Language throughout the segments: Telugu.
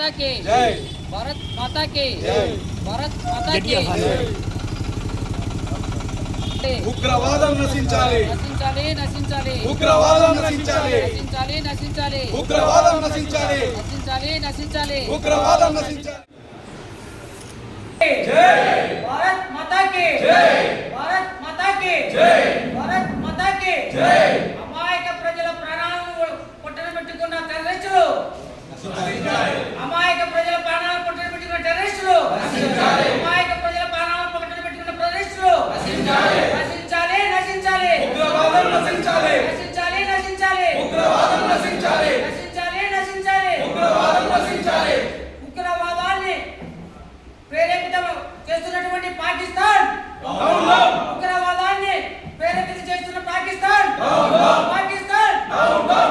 माता की जय, भारत माता की जय, भारत माता की जय। ఉగ్రవాదం నశించాలి, నశించాలి, నశించాలి, ఉగ్రవాదం నశించాలి, నశించాలి, నశించాలి, ఉగ్రవాదం నశించాలి, నశించాలి, నశించాలి, ఉగ్రవాదం నశించాలి। జై భారత్ మాతా की జై, భారత్ మాతా की జై, భారత్ మాతా की జై। అమాయక ప్రజల ప్రాణాలను పొట్టన పెట్టుకున్న టెర్రరిస్టులు నశించాలి, అమాయక ప్రజల ప్రాణాలను పొట్టన పెట్టుకున్న టెర్రరిస్టులు నశించాలి, అమాయక ప్రజల ప్రాణాలను పొట్టన పెట్టుకున్న టెర్రరిస్టులు నశించాలి, నశించాలి, నశించాలి, ఉగ్రవాదం నశించాలి, నశించాలి, నశించాలి, ఉగ్రవాదం నశించాలి, నశించాలి, నశించాలి, ఉగ్రవాదం నశించాలి। ఉగ్రవాదాన్ని ప్రేరేపితం చేస్తున్నటువంటి పాకిస్తాన్, ఉగ్రవాదాన్ని ప్రేరేపిత చేస్తున్న పాకిస్తాన్, పాకిస్తాన్,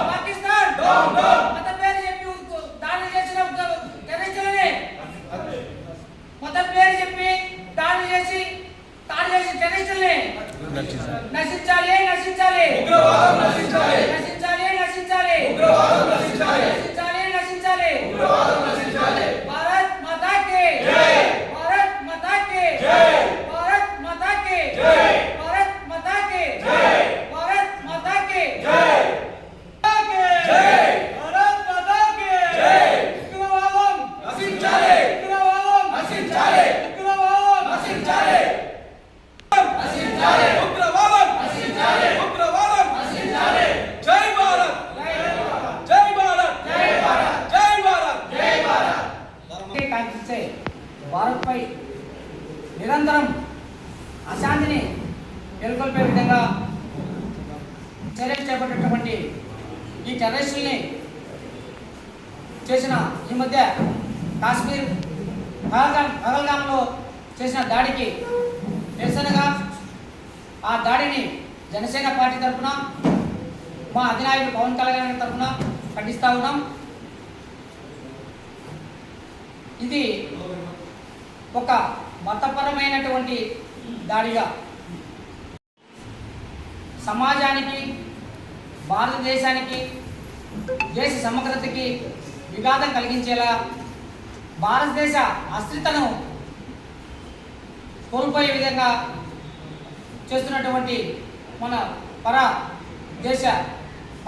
పాకిస్తాన్, మత పేరు చెప్పి దాడి చేసిన టెర్రరిస్టులని, మత పేరు చెప్పి దాడి చేసి టెర్రరిస్టులని నశించాలి, నశించాలి, ఉగ్రవాదం నశించాలి, నశించాలి, నశించాలి, ఉగ్రవాదం నశించాలి, నశించాలి, నశించాలి, ఉగ్రవాదం నశించాలి। భారత్ మాతా की జై, భారత్ మాతా की జై, భారత్ మాతా की జై, భారత్ మాతా की జై, భారత్ మాతా की జై, జై, భారత్ మాతా की జై। ఉగ్రవాదం నశించాలి, ఉగ్రవాదం నశించాలి, ఉగ్రవాదం నశించాలి, నశించాలి, ఉగ్రవాదం నశించాలి, ఉగ్రవాదం నశించాలి। జై భారత్, జై భారత్, జై భారత్, జై భారత్, జై భారత్। కాంక్షించే భారత్పై నిరంతరం అశాంతిని నెలకొల్పే విధంగా చర్యలు చేపట్టినటువంటి ఈ టెర్రరిస్టుల్ని చేసిన ఈ మధ్య కాశ్మీర్ పహల్గామ్లో చేసిన దాడికి నిరసనగా ఆ దాడిని జనసేన పార్టీ తరఫున మా అధినాయకుడు పవన్ కళ్యాణ్ తరఫున ఖండిస్తూ ఉన్నాం। ఇది ఒక మతపరమైనటువంటి దాడిగా సమాజానికి, భారతదేశానికి, దేశ సమగ్రతకి విఘాతం కలిగించేలా, భారతదేశ అస్తిత్వను కోల్పోయే విధంగా చేస్తున్నటువంటి మన దేశ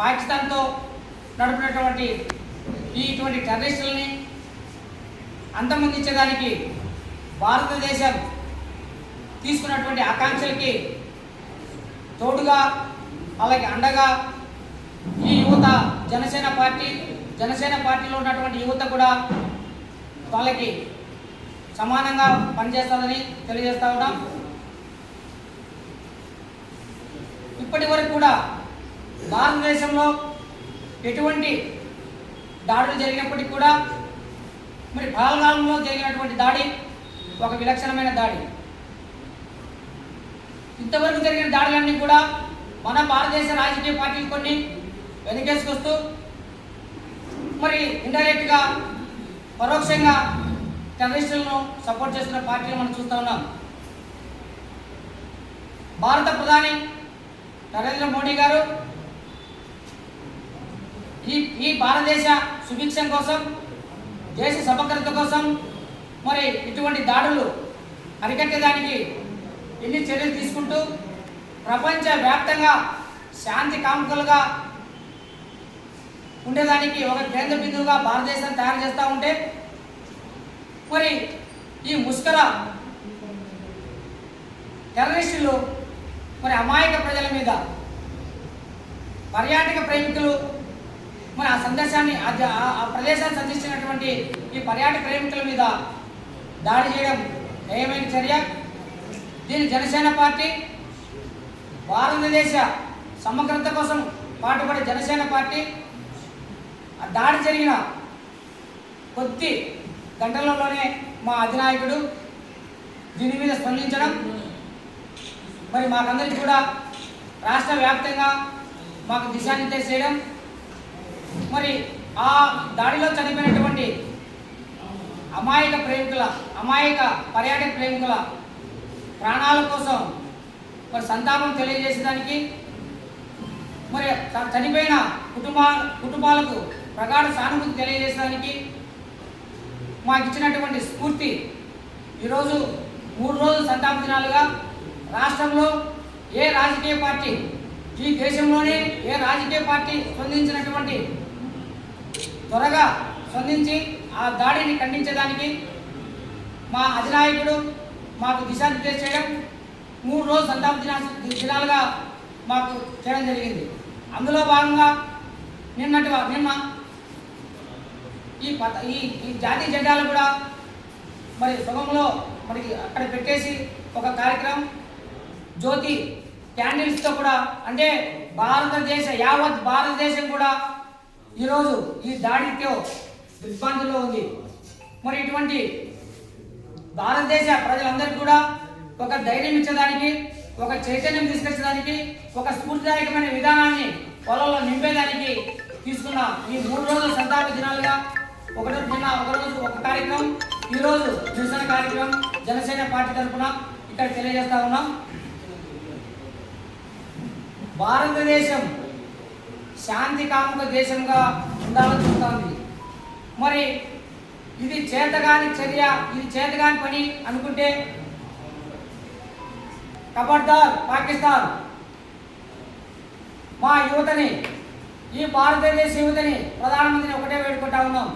పాకిస్తాన్తో నడిపినటువంటి ఇటువంటి టెర్రరిస్టులని అంతమొందించడానికి భారతదేశం తీసుకున్నటువంటి ఆకాంక్షలకి తోడుగా, అలాగే అండగా ఈ యువత జనసేన పార్టీలో ఉన్నటువంటి యువత కూడా వాళ్ళకి సమానంగా పనిచేస్తారని తెలియజేస్తా ఉన్నాం। ఇప్పటి వరకు కూడా భారతదేశంలో ఎటువంటి దాడులు జరిగినప్పటికీ కూడా మరి పహల్గామ్లో జరిగినటువంటి దాడి ఒక విలక్షణమైన దాడి। ఇంతవరకు జరిగిన దాడులన్నీ కూడా మన భారతదేశ రాజకీయ పార్టీలు కొన్ని వెనకేసుకొస్తూ మరి ఇండైరెక్ట్గా, పరోక్షంగా టెర్రరిస్టులను సపోర్ట్ చేస్తున్న పార్టీలు మనం చూస్తూ ఉన్నాం। భారత ప్రధాని నరేంద్ర మోడీ గారు ఈ భారతదేశ సుభిక్షం కోసం, దేశ సమగ్రత కోసం మరి ఇటువంటి దాడులు అరికట్టేదానికి ఎన్ని చర్యలు తీసుకుంటూ ప్రపంచ వ్యాప్తంగా శాంతి కాముకలుగా ఉండేదానికి ఒక కేంద్ర బిందువుగా భారతదేశం తయారు చేస్తూ ఉంటే మరి ఈ ముష్కర టెర్రరిస్టులు మరి అమాయక ప్రజల మీద, పర్యాటక ప్రేమికులు మరి ఆ సందేశాన్ని ఆ ప్రదేశాన్ని సందర్శించినటువంటి ఈ పర్యాటక ప్రేమికుల మీద దాడి చేయడం ఏమైనా చర్య? దీని జనసేన పార్టీ, భారతదేశ సమగ్రత కోసం పాటుపడే జనసేన పార్టీ ఆ దాడి జరిగిన కొద్ది గంటలలోనే మా అధినాయకుడు దీని మీద స్పందించడం, మరి మాకందరికీ కూడా రాష్ట్ర వ్యాప్తంగా మాకు దిశానిర్దేశం చేయడం, మరి ఆ దాడిలో చనిపోయినటువంటి అమాయక పర్యాటక ప్రేమికుల ప్రాణాల కోసం మరి సంతాపం తెలియజేసేదానికి, మరి చనిపోయిన కుటుంబాలకు ప్రగాఢ సానుభూతి తెలియజేసేదానికి మాకు ఇచ్చినటువంటి స్ఫూర్తి ఈరోజు 3 రోజులు సంతాప దినాలుగా రాష్ట్రంలో ఏ రాజకీయ పార్టీ, ఈ దేశంలోనే ఏ రాజకీయ పార్టీ స్పందించినటువంటి త్వరగా స్పందించి ఆ దాడిని ఖండించడానికి మా అధినాయకుడు మాకు దిశానిర్దేశం చేయడం 3 రోజులు సంతాప దినాలుగా మాకు చేయడం జరిగింది. అందులో భాగంగా నిన్న ఈ జాతీయ జెండాలు కూడా మరి సొగంలో మనకి అక్కడ పెట్టేసి ఒక కార్యక్రమం జ్యోతి క్యాండిల్స్తో కూడా, అంటే యావత్ భారతదేశం కూడా ఈరోజు ఈ దాడితో దిగ్భ్రాంతిలో ఉంది. మరి ఇటువంటి భారతదేశ ప్రజలందరికీ కూడా ఒక ధైర్యం ఇచ్చడానికి, ఒక చైతన్యం తీసుకొచ్చడానికి, ఒక స్ఫూర్తిదాయకమైన విధానాన్ని పొలంలో నింపేదానికి తీసుకున్న ఈ 3 రోజుల సంతాప దినాలుగా ఒక రోజు ఒక కార్యక్రమం, ఈరోజు నిరసన కార్యక్రమం జనసేన పార్టీ తరఫున ఇక్కడ తెలియజేస్తా ఉన్నాం. భారతదేశం శాంతి కాముక దేశంగా ఉండాలని చూస్తుంది. మరి ఇది చేతగాని చర్య, ఇది చేతగాని పని అనుకుంటే ఖబర్దార్ పాకిస్తాన్. మా యువతని, ఈ భారతదేశ యువతని ప్రధానమంత్రిని ఒకటే వేడుకుంటా ఉన్నాం.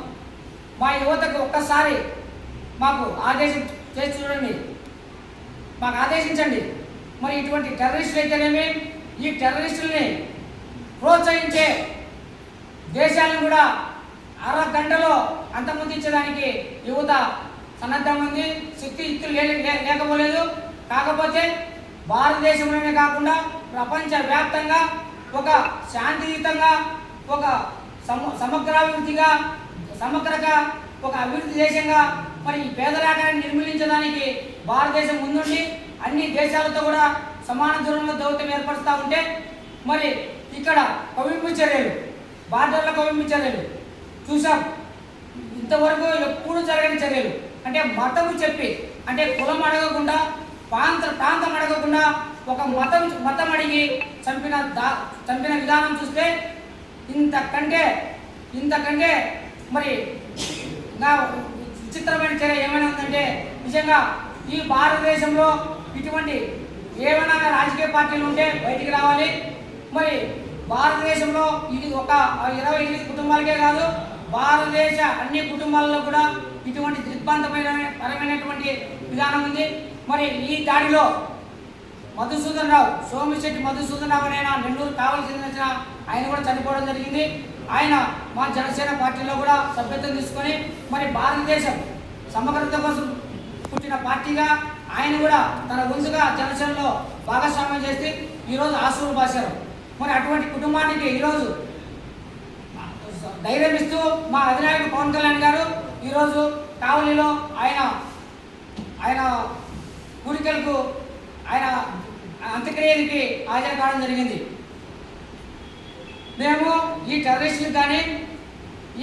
మా యువతకు ఒక్కసారి మాకు ఆదేశం చేసి చూడండి, మాకు ఆదేశించండి. మరి ఇటువంటి టెర్రరిస్టులు అయితేనేమి, ఈ టెర్రరిస్టుల్ని ప్రోత్సహించే దేశాలను కూడా అరగంటలో అంతమొందించడానికి యువత సన్నద్ధంగా ఉంది. శక్తి యుక్తులు లేకపోలేదు. కాకపోతే భారతదేశంలోనే కాకుండా ప్రపంచవ్యాప్తంగా ఒక శాంతియుతంగా, ఒక సమగ్రాభివృద్ధిగా, సమగ్రగా ఒక అభివృద్ధి దేశంగా మరి ఈ పేదరికాన్ని నిర్మూలించడానికి భారతదేశం ముందుండి అన్ని దేశాలతో కూడా సమాన దూరంలో దౌత్యం ఏర్పరుస్తూ ఉంటే, మరి ఇక్కడ కవింపు చర్యలు, బార్డర్ల కవింపు చర్యలు చూసాం. ఇంతవరకు ఎప్పుడు జరగని చర్యలు, అంటే మతము చెప్పి, అంటే కులం అడగకుండా, ప్రాంతం అడగకుండా ఒక మతం అడిగి చంపిన విధానం చూస్తే ఇంతకంటే మరి నా విచిత్రమైన చర్య ఏమైనా ఉందంటే, నిజంగా ఈ భారతదేశంలో ఇటువంటి ఏమైనా రాజకీయ పార్టీలు ఉంటే బయటికి రావాలి. మరి భారతదేశంలో ఇది ఒక 28 కుటుంబాలకే కాదు, భారతదేశ అన్ని కుటుంబాలలో కూడా ఇటువంటి దిగ్భ్రాంతమైనటువంటి విధానం ఉంది. మరి ఈ దాడిలో సోమిశెట్టి మధుసూదన్ రావు అనే నెల్లూరు కావలసి చెందిన ఆయన కూడా చనిపోవడం జరిగింది. ఆయన మా జనసేన పార్టీలో కూడా సభ్యత్వం తీసుకొని మరి భారతదేశం సమగ్రత కోసం పుట్టిన పార్టీగా ఆయన కూడా తన వంతుగా జనసేనలో భాగస్వామ్యం చేసి ఈరోజు ఆశలు బాశారు. మరి అటువంటి కుటుంబానికి ఈరోజు ధైర్యం ఇస్తూ మా అధినాయకుడు పవన్ కళ్యాణ్ గారు ఈరోజు కావలిలో ఆయన కోరికలకు, ఆయన అంత్యక్రియలకి హాజరు కావడం జరిగింది. మేము ఈ టెర్రరిస్టులు కానీ,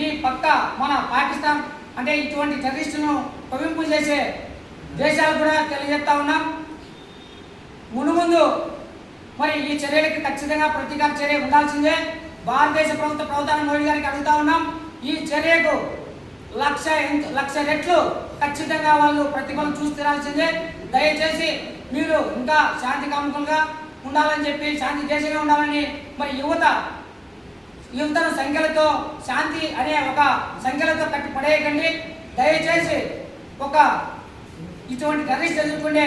ఈ పక్క మన పాకిస్తాన్ అంటే ఇటువంటి టెర్రరిస్టులను కవింపు చేసే దేశాలు కూడా తెలియజేస్తా ఉన్నాం. మునుముందు మరి ఈ చర్యలకి ఖచ్చితంగా ప్రతీకార చర్య ఉండాల్సిందే. భారతదేశ ప్రధాని మోడీ గారికి అడుగుతా ఉన్నాం, ఈ చర్యకు 1,00,000 రెట్లు ఖచ్చితంగా వాళ్ళు ప్రతిఫలం చూసి తీరాల్సిందే. దయచేసి మీరు ఇంకా శాంతి కాముకులుగా ఉండాలని చెప్పి, శాంతి దేశంగా ఉండాలని మరి యువతను సంఖ్యలతో, శాంతి అనే ఒక సంఖ్యలతో కట్టి పడేయకండి. దయచేసి ఇటువంటి టెర్రరిస్ట్ ఎదుర్కొనే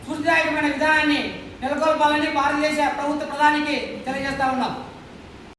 స్ఫూర్తిదాయకమైన విధానాన్ని నెలకొల్పాలని భారతదేశ ప్రభుత్వ ప్రధానికి తెలియజేస్తా ఉన్నాం.